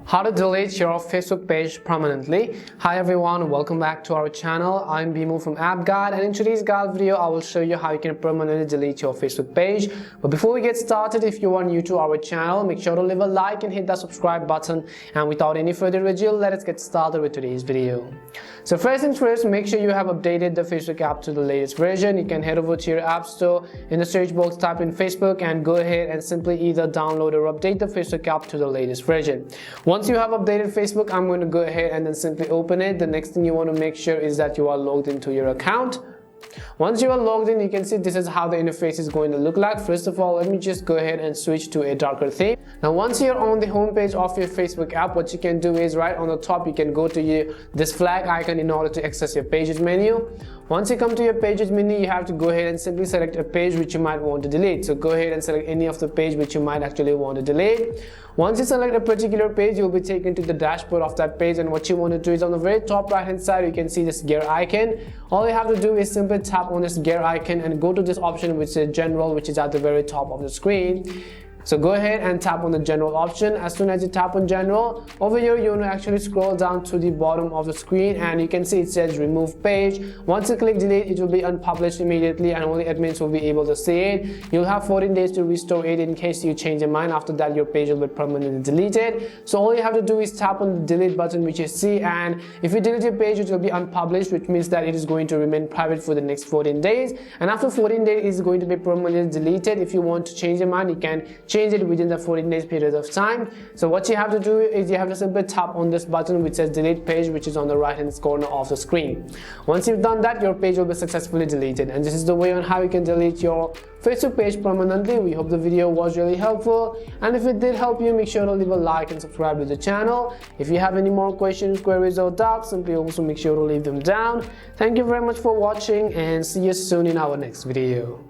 How to delete your Facebook page permanently. Hi everyone, welcome back to our channel. I'm Bimu from App Guide, and in today's guide video I will show you how you can permanently delete your Facebook page. But before we get started, if you are new to our channel, make sure to leave a like and hit that subscribe button. And without any further ado, let us get started with today's video. So first things first, make sure you have updated the Facebook app to the latest version. You can head over to your app store, in the search box type in Facebook, and go ahead and simply either download or update the Facebook app to the latest version. Once you have updated Facebook, I'm going to go ahead and then simply open it. The next thing you want to make sure is that you are logged into your account. Once you are logged in, you can see this is how the interface is going to look like. First of all, let me just go ahead and switch to a darker theme. Now once you're on the home page of your Facebook app, what you can do is right on the top you can go to this flag icon in order to access your pages menu. Once you come to your pages menu, you have to go ahead and simply select a page which you might want to delete. So go ahead and select any of the page which you might actually want to delete. Once you select a particular page, you'll be taken to the dashboard of that page, and what you want to do is on the very top right hand side you can see this gear icon. All you have to do is simply tap on this gear icon and go to this option which is general, which is at the very top of the screen. So go ahead and tap on the general option. As soon as you tap on general, over here you want to actually scroll down to the bottom of the screen, and you can see it says remove page. Once you click delete, it will be unpublished immediately and only admins will be able to see it. You'll have 14 days to restore it in case you change your mind. After that, your page will be permanently deleted. So all you have to do is tap on the delete button which you see, and if you delete your page, it will be unpublished, which means that it is going to remain private for the next 14 days. And after 14 days, it is going to be permanently deleted. If you want to change your mind, you can change it within the 14 days period of time. So what you have to do is you have to simply tap on this button which says delete page, which is on the right hand corner of the screen. Once you've done that, your page will be successfully deleted, and this is the way on how you can delete your Facebook page permanently. We hope the video was really helpful, and if it did help you, make sure to leave a like and subscribe to the channel. If you have any more questions, queries or doubts, simply also make sure to leave them down. Thank you very much for watching, and see you soon in our next video.